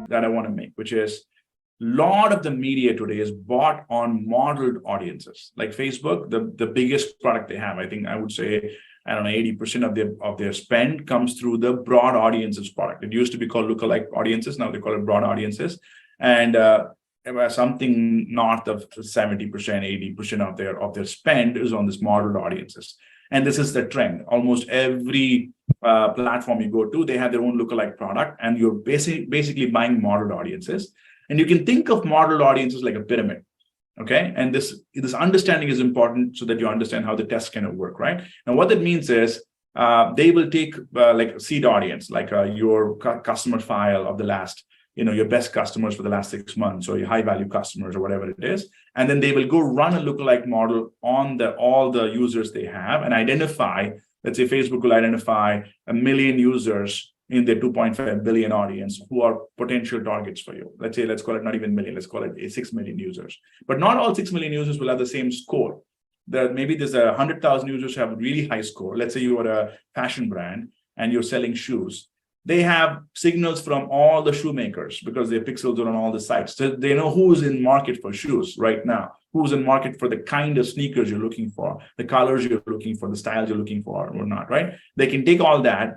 that I want to make, which is a lot of the media today is bought on modeled audiences. Like Facebook, the biggest product they have, I think I would say, I don't know, 80% of their spend comes through the broad audiences product. It used to be called lookalike audiences. Now they call it broad audiences. And something north of 70%, 80% of their spend is on this modeled audiences. And this is the trend. Almost every platform you go to, they have their own lookalike product, and you're basically buying modeled audiences. And you can think of modeled audiences like a pyramid. Okay, and this understanding is important so that you understand how the test kind of work, right? And what that means is they will take like a seed audience, like your customer file of the last, your best customers for the last 6 months, or your high value customers, or whatever it is, and then they will go run a lookalike model on all the users they have and identify. Let's say Facebook will identify 1 million users in their 2.5 billion audience who are potential targets for you. Let's call it not even million, let's call it 6 million users. But not all 6 million users will have the same score. Maybe there's 100,000 users who have a really high score. Let's say you are a fashion brand and you're selling shoes. They have signals from all the shoemakers because their pixels are on all the sites. So they know who's in market for shoes right now, who's in market for the kind of sneakers you're looking for, the colors you're looking for, the styles you're looking for, or not, right? They can take all that,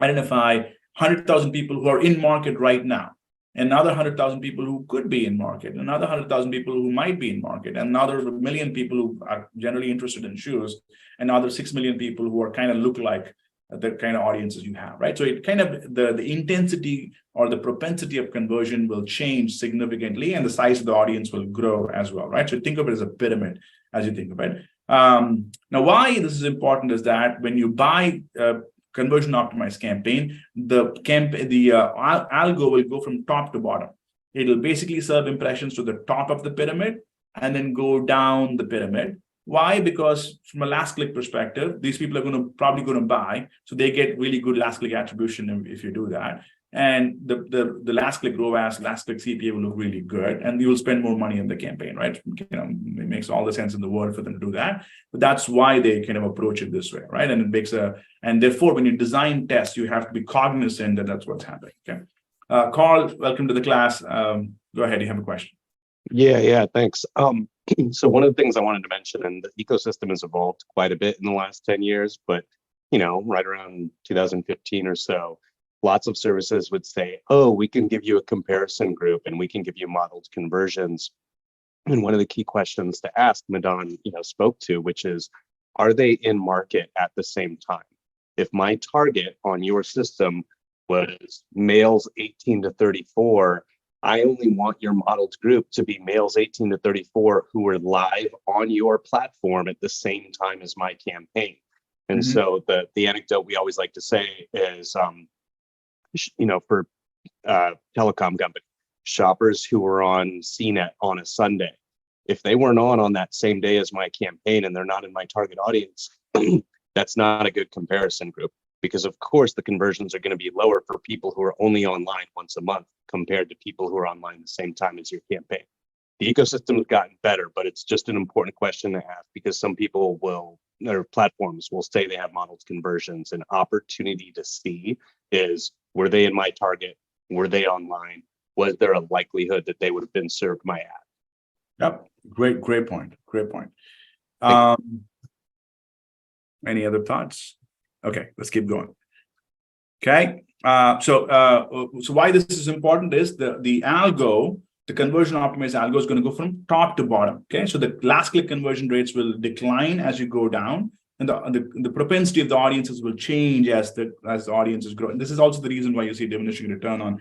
identify 100,000 people who are in market right now, another 100,000 people who could be in market, another 100,000 people who might be in market, another 1 million people who are generally interested in shoes, another 6 million people who are kind of look like the kind of audiences you have, right? So it kind of, the intensity or the propensity of conversion will change significantly, and the size of the audience will grow as well, right? So think of it as a pyramid as you think of it. Now, why this is important is that when you buy conversion optimized campaign, the algo will go from top to bottom. It'll basically serve impressions to the top of the pyramid and then go down the pyramid. Why? Because from a last click perspective, these people are probably going to buy, so they get really good last click attribution if you do that. And the last click ROAS, last click CPA will look really good, and you will spend more money on the campaign, right? It makes all the sense in the world for them to do that. But that's why they kind of approach it this way, right? And it makes and therefore, when you design tests, you have to be cognizant that that's what's happening. Okay, Karl, welcome to the class. Go ahead, you have a question. Yeah, thanks. So one of the things I wanted to mention, and the ecosystem has evolved quite a bit in the last 10 years, but right around 2015 or so, lots of services would say, oh, we can give you a comparison group and we can give you modeled conversions. And one of the key questions to ask, Madan, spoke to, which is, are they in market at the same time? If my target on your system was males 18 to 34, I only want your modeled group to be males 18 to 34 who are live on your platform at the same time as my campaign. And so the anecdote we always like to say is, for telecom company, shoppers who were on CNET on a Sunday, if they weren't on that same day as my campaign and they're not in my target audience, that's not a good comparison group. Because of course the conversions are going to be lower for people who are only online once a month compared to people who are online the same time as your campaign. The ecosystem has gotten better, but it's just an important question to ask because some people or platforms will say they have modeled conversions. An opportunity to see is, were they in my target? Were they online? Was there a likelihood that they would have been served my ad? Yep, great point. Any other thoughts? Okay, let's keep going. Okay, so why this is important is the algo, the conversion optimized algo is going to go from top to bottom. Okay, so the last click conversion rates will decline as you go down, and the propensity of the audiences will change as the audiences grow. And this is also the reason why you see diminishing return on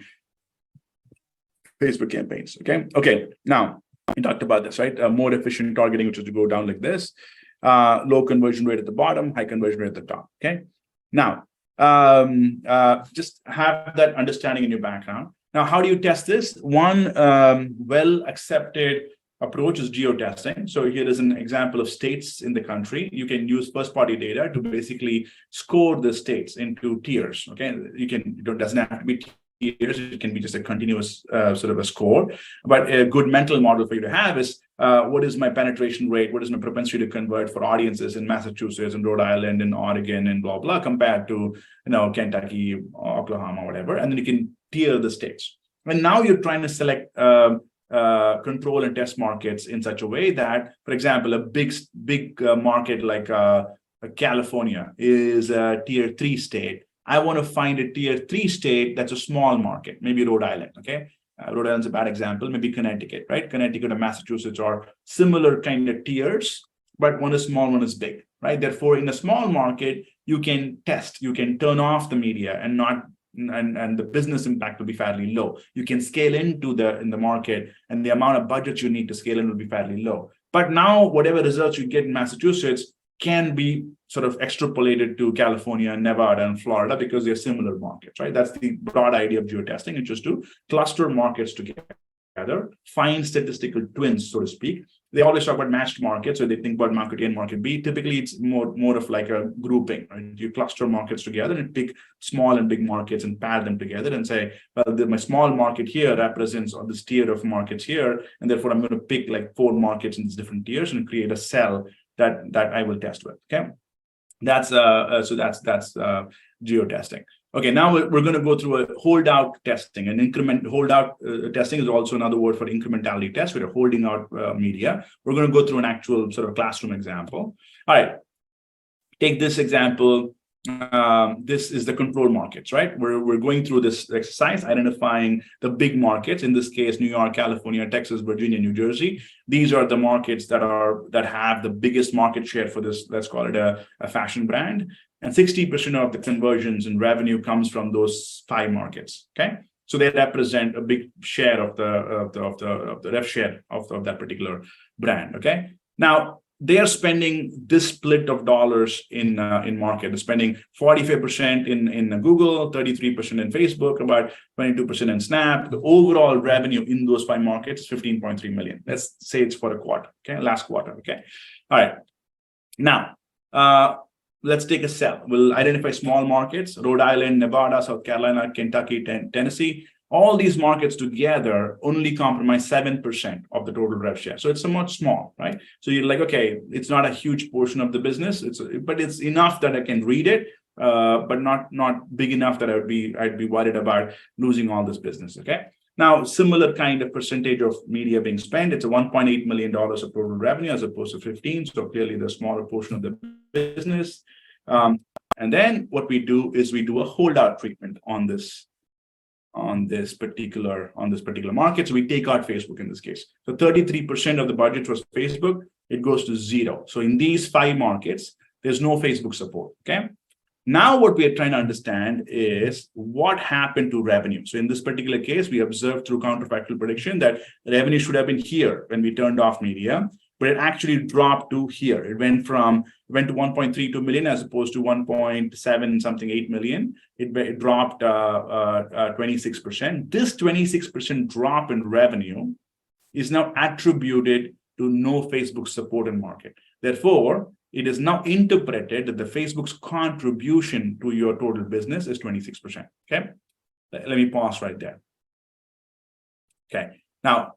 Facebook campaigns. Okay. Now we talked about this, right? More efficient targeting, which is to go down like this. Low conversion rate at the bottom, high conversion rate at the top. Okay. Now, just have that understanding in your background. Now, how do you test this? One well-accepted approach is geotesting. So here is an example of states in the country. You can use first-party data to basically score the states into tiers. Okay, it doesn't have to be tiers. It can be just a continuous sort of a score. But a good mental model for you to have is what is my penetration rate? What is my propensity to convert for audiences in Massachusetts and Rhode Island and Oregon and blah blah compared to Kentucky, Oklahoma, whatever. And then you can tier the states. And now you're trying to select control and test markets in such a way that, for example, a big market like California is a tier 3 state. I want to find a tier 3 state that's a small market, maybe Rhode Island. Okay. Rhode Island's a bad example, maybe Connecticut, right? Connecticut and Massachusetts are similar kind of tiers, but one is small, one is big, right? Therefore, in a small market, you can test, you can turn off the media and not, and the business impact will be fairly low. You can scale into in the market, and the amount of budget you need to scale in will be fairly low. But now, whatever results you get in Massachusetts can be sort of extrapolated to California, Nevada, and Florida because they're similar markets, right? That's the broad idea of geotesting. It's just to cluster markets together, find statistical twins, so to speak. They always talk about matched markets, so they think about market A and market B. Typically, it's more of like a grouping, right? You cluster markets together and pick small and big markets and pair them together and say, well, my small market here represents this tier of markets here, and therefore I'm going to pick like 4 markets in these different tiers and create a cell that I will test with. Okay, that's geotesting. Okay, now we're going to go through a holdout testing. And holdout testing is also another word for incrementality test. We're holding out media. We're going to go through an actual sort of classroom example. All right, take this example. This is the control markets, right? We're going through this exercise, identifying the big markets. In this case, New York, California, Texas, Virginia, New Jersey. These are the markets that have the biggest market share for this. Let's call it a fashion brand. And 60% of the conversions and revenue comes from those 5 markets. Okay, so they represent a big share of the rev share of that particular brand. Okay, now they are spending this split of dollars in market. They're spending 45% in Google, 33% in Facebook, about 22% in Snap. The overall revenue in those 5 markets is 15.3 million. Let's say it's for a quarter. Okay, last quarter. Okay, all right. Now, let's take a cell. We'll identify small markets: Rhode Island, Nevada, South Carolina, Kentucky, Tennessee. All these markets together only comprise 7% of the total rev share. So it's somewhat small, right? So you're like, okay, it's not a huge portion of the business, but it's enough that I can read it, but not big enough that I'd be worried about losing all this business. Okay. Now, similar kind of percentage of media being spent. It's a $1.8 million of total revenue as opposed to 15. So clearly the smaller portion of the business. And then what we do is we do a holdout treatment on this particular market. So we take out Facebook in this case. So 33% of the budget was Facebook. It goes to 0. So in these 5 markets, there's no Facebook support. Okay. Now what we are trying to understand is what happened to revenue. So in this particular case, we observed through counterfactual prediction that revenue should have been here when we turned off media, but it actually dropped to here. It went to 1.32 million as opposed to 1.7 million. It dropped 26%. This 26% drop in revenue is now attributed to no Facebook support in market. Therefore, it is now interpreted that the Facebook's contribution to your total business is 26%. Okay, let me pause right there. Okay. Now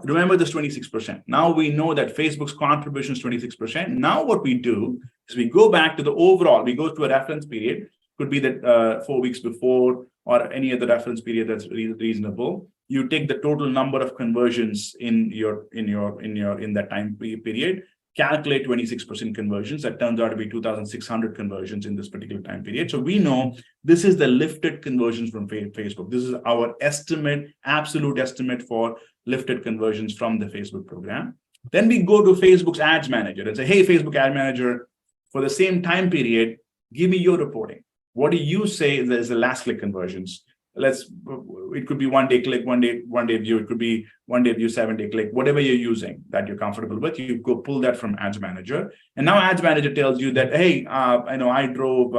remember this 26%. Now we know that Facebook's contribution is 26%. Now what we do is we go back to the overall, we go to a reference period, could be that 4 weeks before or any other reference period that's reasonable. You take the total number of conversions in that time period, calculate 26% conversions. That turns out to be 2,600 conversions in this particular time period. So we know this is the lifted conversions from Facebook. This is our estimate, absolute estimate for lifted conversions from the Facebook program. Then we go to Facebook's ads manager and say, hey, Facebook ad manager, for the same time period, give me your reporting. What do you say is the last click conversions? It could be 1 day click, one day view. It could be 1 day view, 7-day click, whatever you're using that you're comfortable with. You go pull that from Ads Manager, and now Ads Manager tells you that, hey, I know I drove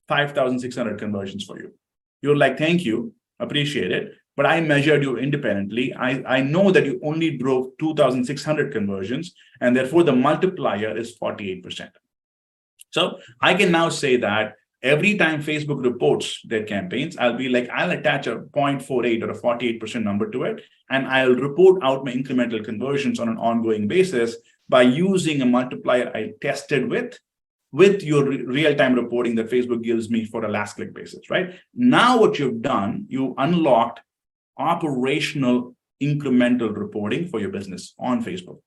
5,600 conversions for you. You're like, thank you, appreciate it, but I measured you independently. I know that you only drove 2,600 conversions, and therefore the multiplier is 48%. So I can now say that every time Facebook reports their campaigns, I'll attach a 0.48 or a 48% number to it, and I'll report out my incremental conversions on an ongoing basis by using a multiplier I tested with your real-time reporting that Facebook gives me for a last click basis, right? Now what you've done, you unlocked operational incremental reporting for your business on Facebook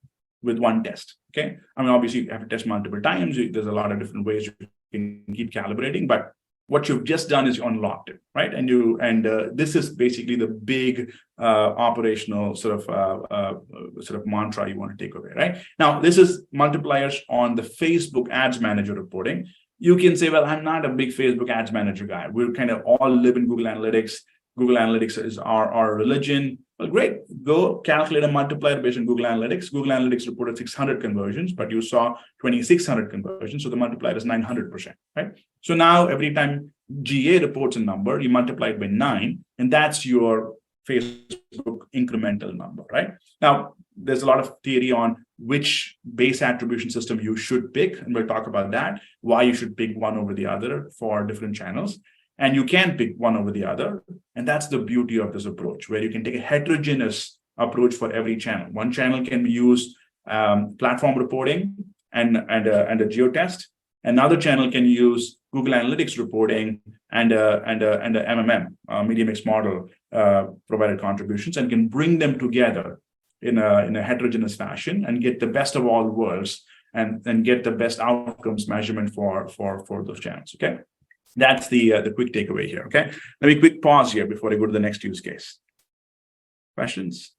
with one test. Okay. I mean, obviously, you have to test multiple times. There's a lot of different ways you can keep calibrating, but what you've just done is you unlocked it, right? And this is basically the big operational sort of mantra you want to take away, right? Now, this is multipliers on the Facebook Ads Manager reporting. You can say, well, I'm not a big Facebook Ads Manager guy. We're kind of all live in Google Analytics. Google Analytics is our religion. Well, great. Go calculate a multiplier based on Google Analytics. Google Analytics reported 600 conversions, but you saw 2,600 conversions. So the multiplier is 900%, right? So now every time GA reports a number, you multiply it by 9, and that's your Facebook incremental number, right? Now, there's a lot of theory on which base attribution system you should pick, and we'll talk about that, why you should pick one over the other for different channels. And you can pick one over the other. And that's the beauty of this approach, where you can take a heterogeneous approach for every channel. One channel can use platform reporting and a geotest. Another channel can use Google Analytics reporting and a MMM, media mix model provided contributions, and can bring them together in a heterogeneous fashion and get the best of all worlds and get the best outcomes measurement for those channels. Okay. That's the quick takeaway here. Okay. Let me quick pause here before I go to the next use case. Questions?